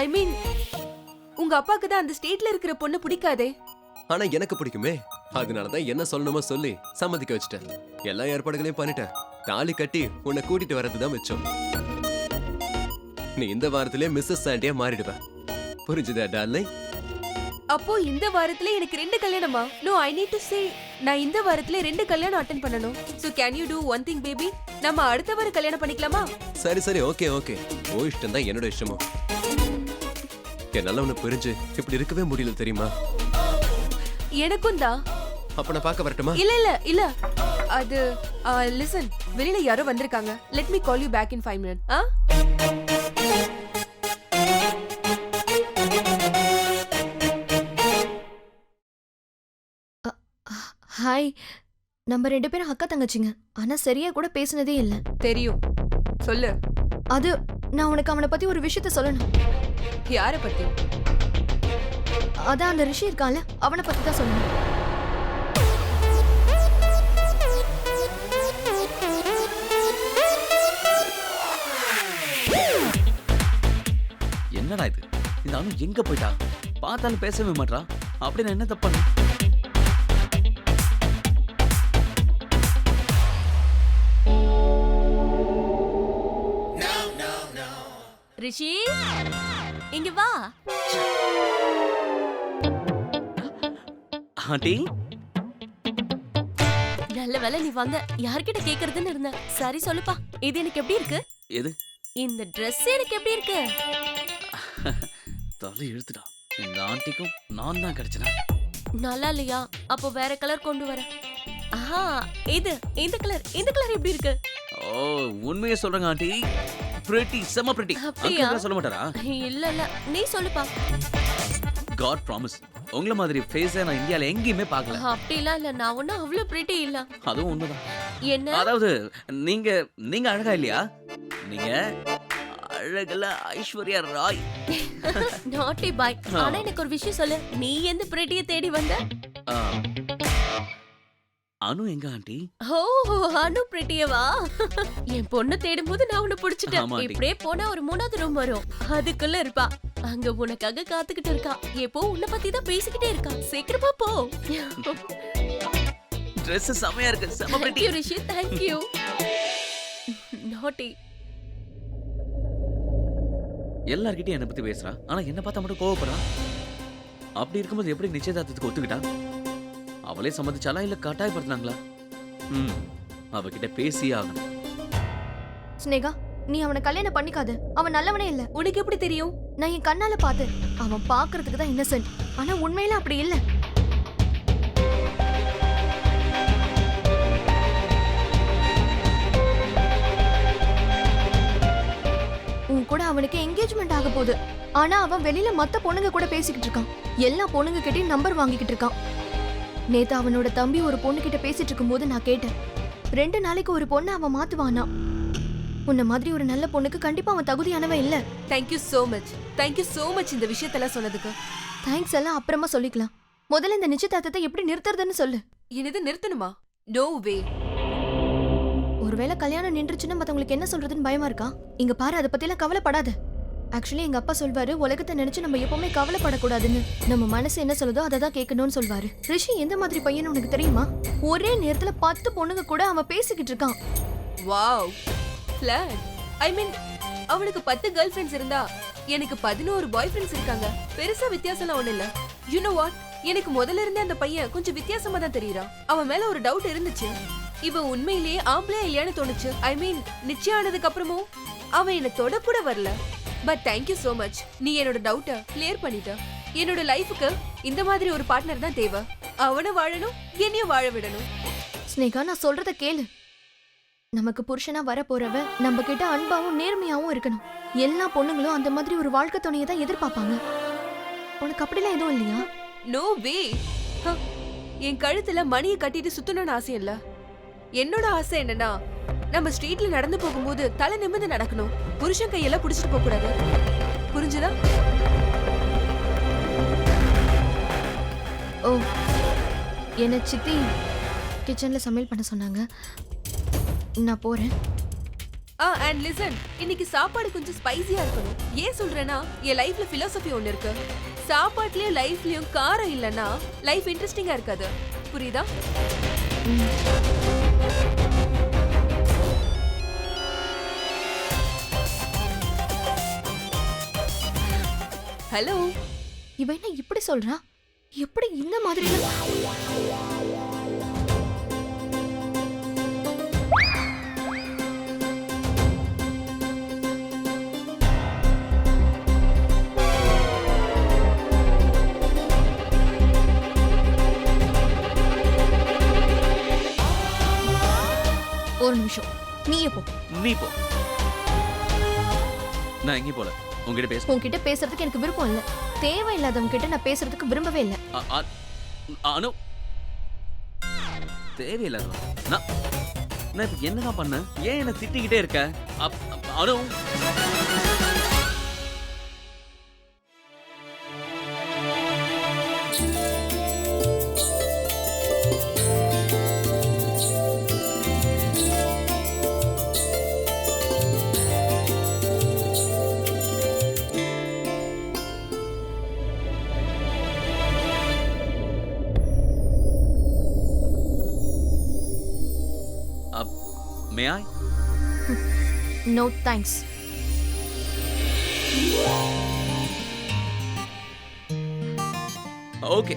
ஐ மீன், உங்க அப்பாக்கு தான் அந்த ஸ்டேட்ல இருக்கிற பொண்ணு பிடிக்காதே. ஆனா எனக்கு பிடிக்குமே. அதனாலதான் என்ன சொல்லணுமோ சொல்லி சம்மதிக்க வச்சுட்டேன். எல்லா ஏற்பாடுகளையும் பண்ணிட்டேன். தாலி கட்டி உன்னை கூட்டிட்டு வர்றதுதான் மிச்சம். நீ இந்த வாரத்திலே மிஸ்ஸஸ் சாண்டியா மாறிடுவ. புரிஞ்சுதா டார்லிங்? அப்போ இந்த வாரத்துல எனக்கு 2 கல்யாணமா? No, I need to say, நான் இந்த வாரத்துல 2 கல்யாணம் அட்டெண்ட் பண்ணனும். So can you do one thing baby? நம்ம அடுத்த வாரம் கல்யாணம் பண்ணிக்கலாமா? சரி ஓகே. ஓ இஷ்டம் தான் என்னோட இஷ்டமும். என்னால உன்னை பிரிஞ்சு இப்படி இருக்கவே முடியல தெரியுமா? எனக்கும் தான். அப்ப நான் பார்க்க வரட்டுமா? இல்ல அது லிசன், வெளியில யாரோ வந்திருக்காங்க. Let me call you back in 5 minutes. Hi. நம்ம 2 பேரும் அக்கா தங்கச்சிங்க. ஆனா சரியா கூட பேசினதே இல்ல. தெரியும், சொல்லு. அது நான் உனக்கு அவனை பத்தி ஒரு விஷயத்த சொல்லணும். யார பத்தி? அதான் அந்த ரிஷி இருக்கான்ல, அவனை பத்தி தான் சொல்லணும். என்னடா இது? இந்த அனு எங்க போயிட்டா? பார்த்தாலும் பேசவே மாட்டா. அப்படி நான் என்ன தப்பு பண்ணேன்? ரிஷி, இங்க வா. ஆண்டி, நல்ல வேளை நீ வந்த. யார்கிட்ட கேக்குறதுன்னு இருந்த. சரி சொல்லுப்பா, இது எனக்கு எப்படி இருக்கு? எது? இந்த Dress எனக்கு எப்படி இருக்கு? தலை இழுத்துடா. இந்த ஆண்டிக்கும் நான் தான் கிடைச்சனா? நல்லா இல்லையா? அப்போ வேற கலர் கொண்டு வர. ஆஹா, இந்த கலர் எப்படி இருக்கு? ஓ, உண்மையே சொல்றேங்க ஆண்டி. பிரிட்டி, செம பிரிட்டி. அப்படியா? அங்கிள் சொல்ல மாட்டாரா? இல்ல நீ சொல்லுப்பா. God promise. உங்கள மாதிரி ஃபேஸை நான் இந்தியால எங்கேயுமே பார்க்கல. அப்படிலாம் இல்ல, நான் ஒன்னும் அவ்வளவு பிரிட்டி இல்ல. அதுவும் உண்மைதான். என்ன? அதாவது நீங்க அழகா இல்லையா? நீங்க அழகுல ஐஸ்வர்யா ராய். நாட்டி பாய். ஆனா எனக்கு ஒரு விஷயம் சொல்லு, நீ எந்த பிரிட்டியை தேடி வந்த? அனு எங்க ஆண்டி? ஓ, அனு பிரிட்டியவா? என் பொண்ணு தேடும்போது நான் உன்னை பிடிச்சிட்டேன். ஆமா ஆண்டி. இப்படியே போனா ஒரு 3வது ரூம் வரும், அதுக்குள்ள இருப்பா. அங்க உனக்காக காத்துக்கிட்டு இருக்கா. எப்போ உன்னை பத்தி தான் பேசிக்கிட்டே இருக்கா. சீக்கிரமா போ. Dress செமையா இருக்கு. செம Thank pretty. you Rishi, thank you. நாட்டி. எல்லார்கிட்டயும் என்ன பத்தி பேசுறா. ஆனா என்ன பார்த்தா மட்டும் கோவப்படுறா. அப்படி இருக்கும்போது எப்படி நிச்சயதார்த்தத்துக்கு ஒத்துக்கிட்டா? அவளே சம்மதிச்சாலா இல்ல கட்டாயப்படுத்தினாங்களா? அவகிட்ட பேசியே ஆகணும். ஸ்னேகா, நீ அவனை கல்யாணம் பண்ணிக்காத. அவன் நல்லவனே இல்ல. உனக்கு எப்படி தெரியும்? நான் என் கண்ணால பார்த்தேன். அவன் பார்க்கிறதுக்கு தான் இன்னசென்ட், ஆனா உண்மையில அப்படி இல்ல. உன் கூட அவனுக்கு என்கேஜ்மெண்ட் ஆக போகுது. ஆனா அவன் வெளியில மத்த பொண்ணுங்க கூட பேசிக்கிட்டு இருக்கான். எல்லா பொண்ணுங்க கிட்டயும் நம்பர் வாங்கிக்கிட்டு இருக்கான். நேத்து அவனோட தம்பி ஒரு பொண்ணு கிட்ட பேசிட்டு இருக்கும்போது நான் கேட்டேன், 2 நாளைக்கு ஒரு பொண்ணு அவன் மாத்துவானா? உன்ன மாதிரி ஒரு நல்ல பொண்ணுக்கு கண்டிப்பா அவன் தகுதியானவன் இல்ல. Thank you so much. Thank you so much இந்த விஷயத்தெல்லாம் சொன்னதுக்கு. தேங்க்ஸ் எல்லாம் அப்புறமா சொல்லிக்கலாம். முதல்ல இந்த நிச்சயதார்த்தத்தை எப்படி நிறுத்துறதுன்னு சொல்லு. என்னது நிறுத்தணுமா? நோ வே. ஒருவேளை கல்யாணம் நின்றுச்சுன்னா மத்தவங்களுக்கு என்ன சொல்றதுன்னு பயமா இருக்கா? இங்க பாரு, அதை பத்திலாம் கவலைப்படாத. ஆக்சுவலி எங்க அப்பா சொல்வாரு, உலகத்தை நினைச்சு நம்ம எப்பவுமே கவலைப்படக்கூடாதுன்னு. நம்ம மனசு என்ன சொல்லுதோ அதை தான் கேட்கணும்னு சொல்வாரு. ரிஷி எந்த மாதிரி பையன் உனக்கு தெரியுமா? ஒரே நேரத்துல 10 பொண்ணுங்க கூட அவன் பேசிக்கிட்டு இருக்கான். Wow, flat. ஐ மீன், அவனுக்கு 10 கேர்ள் ஃப்ரெண்ட்ஸ் இருந்தா எனக்கு 11 பாய் ஃப்ரெண்ட்ஸ் இருக்காங்க. பெருசா வித்தியாசம்லாம் ஒண்ணு இல்ல. யூ நோ வாட், எனக்கு முதல்ல இருந்தே அந்த பையன் கொஞ்சம் வித்தியாசமா தான் தெரியறான். அவன் மேல ஒரு டவுட் இருந்துச்சு. இவன் உண்மையிலேயே ஆம்பளையா இல்லையான்னு தோணுச்சு. ஐ மீன், நிச்சயம் ஆனதுக்கு அப்புறமும் அவன் என்ன தொட கூட வரல. பட் தேங்க்யூ சோ மச், நீ என்னோட டவுட்டை கிளியர் பண்ணிட்ட. என்னோட லைஃபுக்கு இந்த மாதிரி ஒரு பார்ட்னர் தான் தேவை. அவனை வாழணும், என்னையும் வாழ விடணும். ஸ்னேகா, நான் சொல்றத கேளு. நமக்கு புருஷனா வர போறவ நம்ம கிட்ட அன்பாவும் நேர்மையாவும் இருக்கணும். எல்லா பொண்ணுங்களும் அந்த மாதிரி ஒரு வாழ்க்கை துணையை தான் எதிர்பார்ப்பாங்க. உனக்கு அப்படிலாம் எதுவும் இல்லையா? நோ வே. என் கழுத்துல மணியை கட்டிட்டு சுத்தணும்னு ஆசை இல்ல. என்னோட ஆசை என்னன்னா, நம்ம ஸ்ட்ரீட்ல நடந்து போகும்போது தலை நிமிர்ந்து நடக்கணும். புருஷன் கையெல்லாம் புடிச்சிட்டு போக கூடாது. புரிஞ்சுதா? ஓ, என்ன சித்தி கிச்சன்ல சமையல் பண்ண சொன்னாங்க. நான் போறேன். அண்ட் லிசன், இன்னைக்கு சாப்பாடு கொஞ்சம் ஸ்பைசியா இருக்கணும். ஏன் சொல்றேன்னா, என் லைஃப்ல பிலாசபி ஒன்னு இருக்கு. சாப்பாட்லயும் லைஃப்லயும் காரம் இல்லனா லைஃப் இன்ட்ரெஸ்டிங்கா இருக்காது. புரியுதா? ஹலோ. இவ என்ன இப்படி சொல்றா? எப்படி இந்த மாதிரி? ஒரு நிமிஷம், நீயே போ. நீ போ. நான் எங்கேயும் போல. உங்ககிட்ட பேச உன்கிட்ட பேசுறதுக்கு எனக்கு விருப்பம் இல்ல. தேவையில்லாதவங்க கிட்ட நான் பேசுறதுக்கு விரும்பவே இல்ல. அனு, தேவையில்லாத. நான் இப்ப என்னதான் பண்ண? ஏன் என்ன திட்டிக்கிட்டே இருக்க? Anu, may I? No thanks. Okay,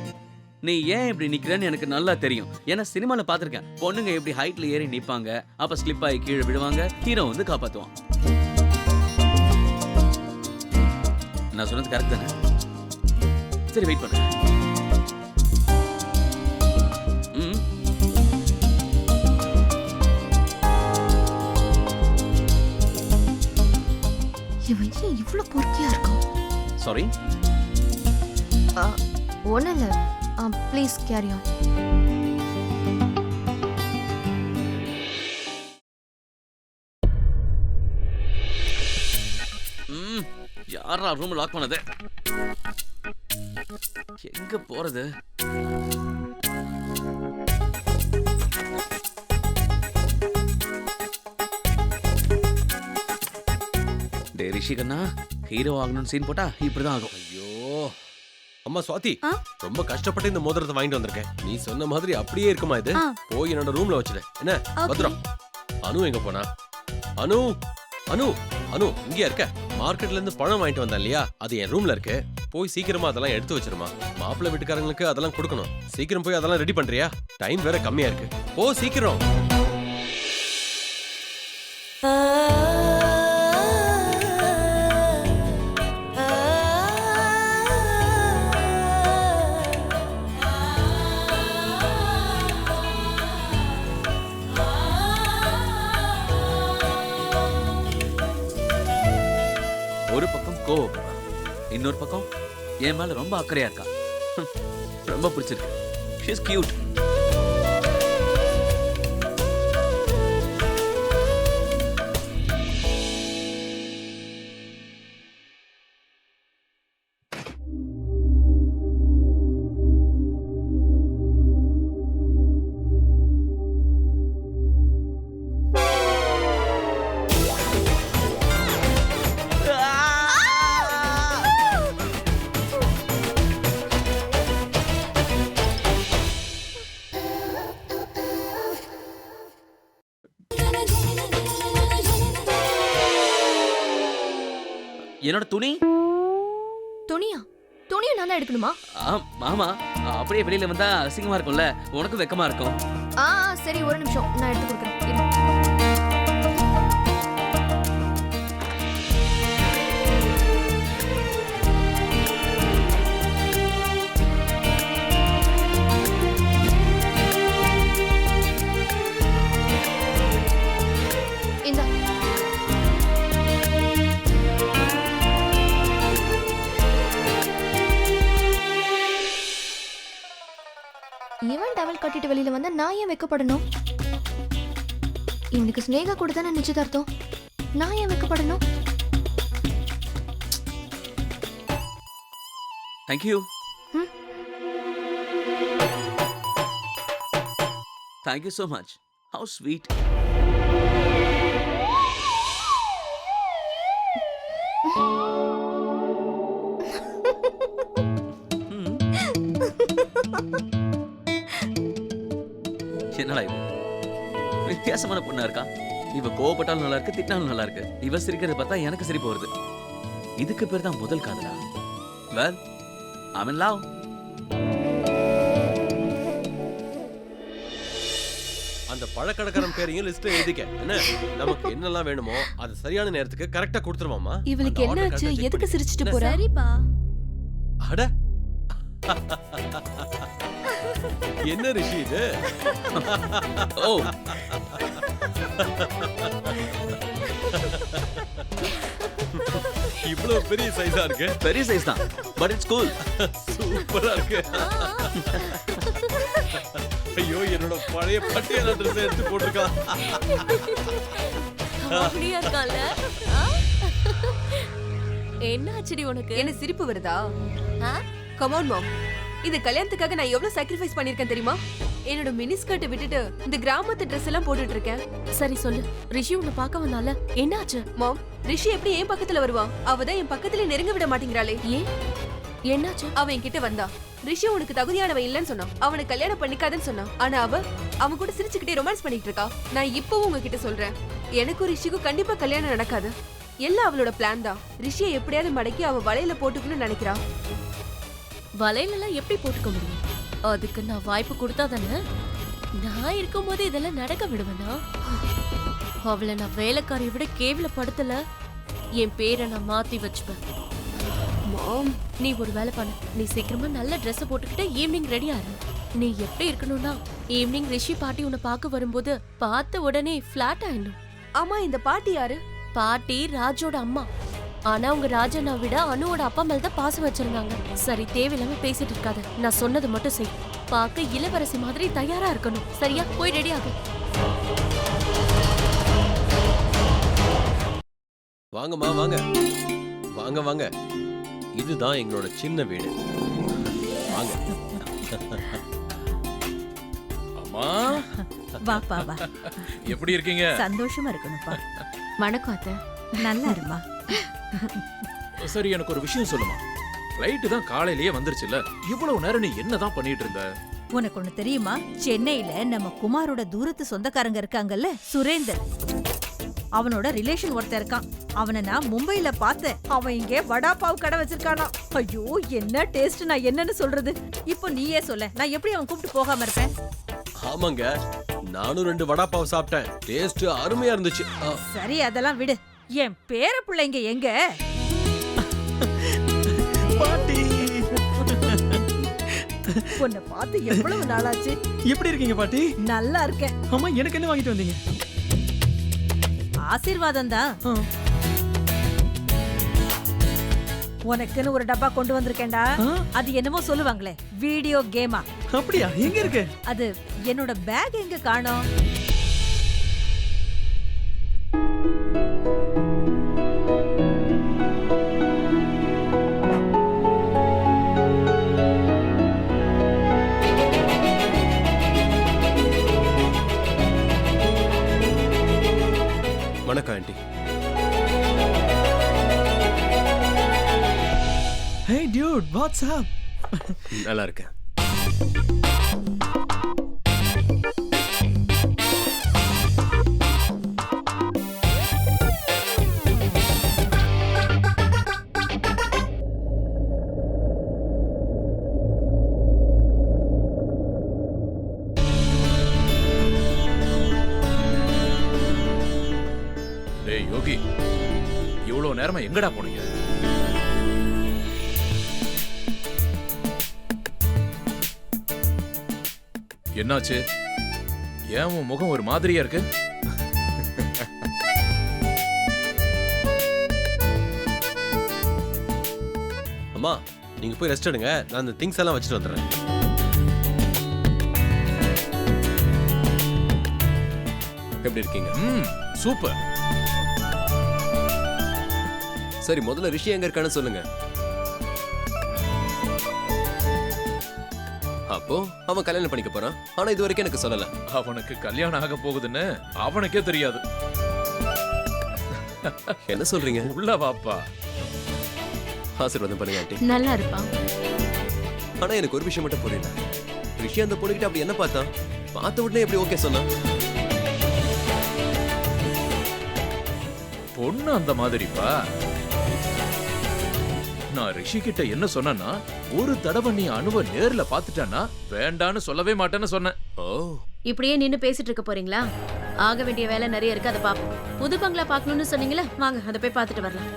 நீ ஏன் இப்படி நிக்கிறேன்னு எனக்கு நல்லா தெரியும். ஏன்னா சினிமால பாத்திருக்கேன். பொண்ணுங்க எப்படி ஹைட்ல ஏறி நிப்பாங்க, அப்ப ஸ்லிப் ஆகி கீழே விடுவாங்க, ஹீரோ வந்து காப்பாத்துவான். நான் சொன்னது கரெக்ட் தானே? சரி, வெயிட் பண்ணு. இவன் ஏன் இவ்வளவு பொறுக்கியா இருக்கான்? சாரி. ஒன்றும் இல்லை. Please carry on. யாரா ரூம் லாக் பண்ணது? எங்க போறது? டே ரிஷிகண்ணா, ஹீரோ ஆகணும்னு சீன் போட்டா இப்படிதான் ஆகும். ஐயோ அம்மா சுவாதி, ரொம்ப கஷ்டப்பட்டு இந்த மோதிரத்தை வாங்கிட்டு வந்திருக்கேன். நீ சொன்ன மாதிரி அப்படியே இருக்குமா இது? போய் என்னோட ரூம்ல வச்சிடு. என்ன பத்திரம்? அனு எங்க போனா? அனு, அனு, அனு இங்கே இருக்க. மார்க்கெட்ல இருந்து பழம் வாங்கிட்டு வந்தேன் இல்லையா, அது என் ரூம்ல இருக்கு. போய் சீக்கிரமா அதெல்லாம் எடுத்து வச்சிருமா. மாப்பிள்ளை வீட்டுக்காரங்களுக்கு அதெல்லாம் கொடுக்கணும். சீக்கிரம் போய் அதெல்லாம் ரெடி பண்றியா? டைம் வேற கம்மியா இருக்கு. போ சீக்கிரம். ஒரு பக்கம் கோவப்படுறான், இன்னொரு பக்கம் என் மேல ரொம்ப அக்கறையா இருக்கா. ரொம்ப பிடிச்சிருக்கு. She is cute. என்னோட துணி துணியா? துணியை நான் தான் எடுக்கணுமா? ஆமா, அப்படியே வெளியில வந்தா அசிங்கமா இருக்கும்ல, உனக்கும் வெக்கமா இருக்கும். சரி, ஒரு நிமிஷம், நான் எடுத்து கொடுக்குறேன். இந்தா. இவன் டவல் கட்டிட்டு வெளியில வந்தா நான் ஏன் வெக்கப்படணும்? இவனுக்கு ஸ்னேகா கூட தானே நிச்சயதார்த்தம், நான் ஏன் வெக்கப்படணும்? Thank you. Thank you so much. How sweet. என்னடா இது வித்தியாசமான பொண்ணா இருக்கா? இவ கோவப்பட்டாலும் நல்லா இருக்கு, திட்டினாலும் நல்லா இருக்கு. இவ சிரிக்கிறத பார்த்தா எனக்கு சிரிப்பு வருது. இதுக்கு பேர் தான் முதல் காதலா? Well, I'm in love. அந்த பழக்கடக்காரன் பேரையும் லிஸ்ட்ல எழுதிக்க. என்ன நமக்கு என்னெல்லாம் வேணுமோ அது சரியான நேரத்துக்கு கரெக்டா கொடுத்துருவாமா. இவளுக்கு என்ன ஆச்சு? எதுக்கு சிரிச்சிட்டு போறா? சரிப்பா. அட என்ன ரிஷி இது? ஓ, இவ்வளவு பெரிய சைஸா இருக்கு. பெரிய சைஸ் தான், பட் இட்ஸ் கூல். சூப்பரா இருக்கு. ஐயோ, என்னோட பழைய பட்டியல ட்ரெஸ் எடுத்து போட்டுருக்கான். அப்படியே இருக்கால. என்ன ஆச்சுடி உனக்கு? என்ன சிரிப்பு வருதா? கம் ஆன் மாம், இந்த கல்யாணத்துக்காக நான் எவ்வளவு சாக்ரிஃபைஸ் பண்ணிருக்கேன் தெரியுமா? என்னோட மினி ஸ்கர்ட்டை விட்டுட்டு இந்த கிராமத்து ட்ரெஸ் எல்லாம் போட்டுட்டு இருக்கேன். சரி சொல்லு, ரிஷி உன்னை பார்க்க வந்தால என்னாச்சு? மாம், ரிஷி எப்படி என் பக்கத்துல வருவா? அவ தான் என் பக்கத்துல நெருங்க விட மாட்டேங்கிறாளே. ஏன், என்னாச்சு? அவன் என்கிட்ட வந்தா, ரிஷி உனக்கு தகுதியானவன் இல்லன்னு சொன்னான், அவனை கல்யாணம் பண்ணிக்காதன்னு சொன்னான். ஆனா அவன் கூட சிரிச்சுக்கிட்டே ரொமான்ஸ் பண்ணிட்டு இருக்கா. நான் இப்பவும் உங்ககிட்ட சொல்றேன், எனக்கும் ரிஷிக்கும் கண்டிப்பா கல்யாணம் நடக்காது. எல்லாம் அவளோட பிளான் தான். ரிஷியை எப்படியாவது மடக்கி அவ வலையில போட்டுக்கணும்னு நினைக்கிறா. வலையிலலாம் எப்படி போட்டுக்க முடியும்? அதுக்கு நான் வாய்ப்பு கொடுத்தா தானே. நான் இருக்கும்போது இதெல்லாம் நடக்க விடுவேனா? அவளை நான் வேலைக்காரியை விட கேவலப்படுத்தல, என் பேரை நான் மாத்தி வச்சுப்பேன். மாம், நீ ஒரு வேலை பண்ணு. நீ சீக்கிரமா நல்ல ட்ரெஸ் போட்டுக்கிட்டு ஈவினிங் ரெடியா இரு. நீ எப்படி இருக்கணும்னா, ஈவினிங் ரிஷி பாட்டி உன்னை பார்க்க வரும்போது பார்த்த உடனே ஃபிளாட் ஆயிடணும். ஆமா, இந்த பாட்டி யாரு? பாட்டி ராஜோட அம்மா. ஆனா உங்க ராஜனை விட அனுவோட அப்பா மேல தான் பாசம் வச்சிருந்தாங்க. சரி, தேவையில்லாம பேசிட்டு இருக்காத. நான் சொன்னது மட்டும் செய். பார்க்க இளவரசி மாதிரி தயாரா இருக்கணும். சரியா? போய் ரெடி ஆகு. வாங்கம்மா, வாங்க வாங்க வாங்க. இதுதான் எங்களோட சின்ன வீடு. வாங்க. அம்மா, வாப்பா வா. எப்படி இருக்கீங்க? சந்தோஷமா இருக்கணும்ப்பா. வணக்கம் அத்தை. நல்லா இருமா. சரி, எனக்கு ஒரு விஷயம் சொல்லுமா. ஃளைட் தான் காலையிலேயே வந்துருச்சுல, இவ்வளவு நேரம் நீ என்னதான் பண்ணிட்டு இருந்த? உனக்கு ஒண்ணு தெரியுமா? சென்னையில நம்ம குமாரோட தூரத்து சொந்தக்காரங்க இருக்காங்கல்ல, சுரேந்தர், அவனோட ரிலேஷன் ஒருத்தர் இருக்கான். அவனை நான் மும்பைல பார்த்தேன். அவன் இங்கே வடா பாவ் கடை வச்சிருக்கானா. ஐயோ, என்ன டேஸ்ட், நான் என்னன்னு சொல்றது? இப்போ நீயே சொல்ல, நான் எப்படி அவன் கூப்பிட்டு போகாம இருப்பேன்? ஆமாங்க, நானும் 2 வடா பாவ் சாப்பிட்டேன். டேஸ்ட் அருமையா இருந்துச்சு. சரி, அதெல்லாம் விடு. என் பேர பிள்ளைங்க எங்க? பாட்டி, உன்னை பார்த்து எவ்வளவு நாளாச்சு. எப்படி இருக்கீங்க பாட்டி? நல்லா இருக்கேன். ஆமா, எனக்கு என்ன வாங்கிட்டு வந்தீங்க? ஆசீர்வாதம் தான். உனக்குன்னு ஒரு டப்பா கொண்டு வந்திருக்கேன்டா. அது என்னமோ சொல்லுவாங்களே, வீடியோ கேமா. அப்படியா? எங்க இருக்கு? அது என்னோட பேக் எங்க காணோம்? வணக்கம் aunty. Hey dude, what's up? நல்லா இருக்கேன். டேய் யோகி, இவ்வளவு நேரமா எங்கடா போனீங்க? என்னாச்சு? ஏன் உன் முகம் ஒரு மாதிரியா இருக்கு? அம்மா நீங்க போய் ரெஸ்ட் எடுங்க, நான் அந்த திங்ஸ் எல்லாம் வச்சுட்டு வந்துடுறேன். எப்படி இருக்கீங்க? சூப்பர். சரி, முதல்ல ரிஷி எங்க இருக்கான்னு சொல்லுங்க. அப்போ அவன் கல்யாணம் பண்ணிக்க போறான், ஆனா இது வரைக்கும் எனக்கு சொல்லல. அவனுக்கு கல்யாணம் ஆக போகுதுன்னு அவனுக்கே தெரியாது. என்ன சொல்றீங்க? உள்ள வாப்பா. ஆசீர்வாதம் பண்ணுங்க ஆண்டி. நல்லா இருப்பான். ஆனா எனக்கு ஒரு விஷயம் மட்டும் புரியல. ரிஷி அந்த பொண்ணுகிட்ட அப்படி என்ன பார்த்தான்? பார்த்த உடனே எப்படி ஓகே சொன்னா? பொண்ணு அந்த மாதிரிப்பா. நான் ரிஷி கிட்ட என்ன சொன்னேன்னா, ஒரு தடவை நீ அணுவ நேர்ல பாத்துட்டானா வேண்டான்னு சொல்லவே மாட்டேன்னு சொன்னேன். ஓ, இப்படியே நின்னு பேசிட்டு இருக்க போறீங்களா? ஆக வேண்டிய வேலை நிறைய இருக்கு, அதை பாப்போம். புது பங்களா பார்க்கணும்னு சொன்னீங்களா, வாங்க அதை போய் பார்த்துட்டு வரலாம்.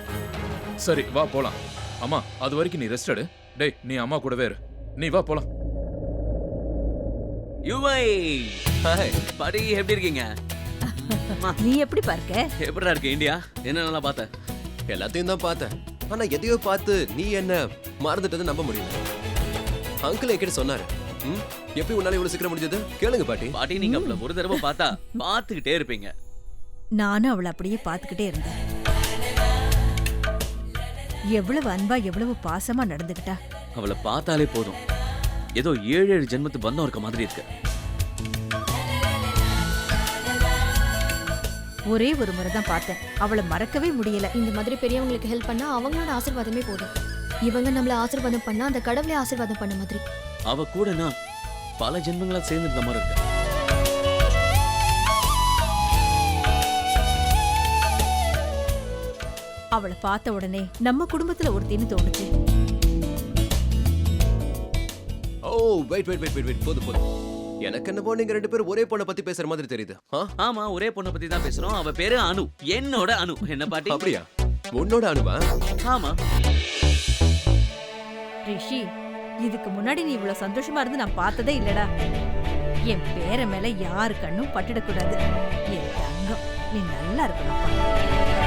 சரி வா போலாம். அம்மா அது வரைக்கும் நீ ரெஸ்ட் எடு. டேய் நீ அம்மா கூடவே இரு. நீ வா போலாம். யுவை, ஹாய் பாட்டி, எப்படி இருக்கீங்க? நீ எப்படி பார்க்க? எப்படிடா இருக்கு இந்தியா? என்னென்னலாம் பார்த்த? எல்லாத்தையும் தான் பார்த்தேன். ஆனா எதையோ பார்த்து நீ என்ன மறந்துட்டதை நம்ப முடியல. அங்கிள் என்கிட்ட சொன்னாரு. எப்படி உன்னால இவ்வளவு சீக்கிரம் முடிஞ்சது? கேளுங்க பாட்டி. பாட்டி நீங்க அவளை ஒரு தடவை பார்த்தா பார்த்துக்கிட்டே இருப்பீங்க. நானும் அவளை அப்படியே பார்த்துக்கிட்டே இருந்தேன். எவ்வளவு அன்பா எவ்வளவு பாசமா நடந்துக்கிட்டா. அவளை பார்த்தாலே போதும், ஏதோ 7 ஜென்மத்து பந்தம் இருக்க மாதிரி இருக்கு. ஒரே ஒரு முறை தான் பார்த்தேன், அவளை மறக்கவே முடியல. இந்த மாதிரி பெரியவங்களுக்கு ஹெல்ப் பண்ணா அவங்களோட ஆசீர்வாதமே போதும். இவங்க நம்மள ஆசீர்வாதம் பண்ணா அந்த கடவுளே ஆசீர்வாதம் பண்ண மாதிரி. அவ கூட நான் பல ஜென்மங்களா சேர்ந்துருந்த மாதிரி இருக்கு. அவளை பார்த்த உடனே நம்ம குடும்பத்துல ஒருத்தின்னு தோணுச்சு. ஓ வெயிட் வெயிட் வெயிட் வெயிட், போதும் போதும். எனக்கு என்னமோ நீங்க ரெண்டு பேரும் ஒரே பொண்ணை பத்தி பேசுற மாதிரி தெரியுது. ஆமா, ஒரே பொண்ணை பத்தி தான் பேசுறோம். அவ பேரு அனு, என்னோட அனு. என்ன பாட்டி? அப்படியா? உன்னோட அனுவா? ஆமா. ரிஷி, இதுக்கு முன்னாடி நீ இவ்வளவு சந்தோஷமா இருந்து நான் பார்த்ததே இல்லடா. என் பேரை மேல யாரு கண்ணும் பட்டுடக்கூடாது. என் தங்கம், நீ நல்லா இருக்கணும்ப்பா.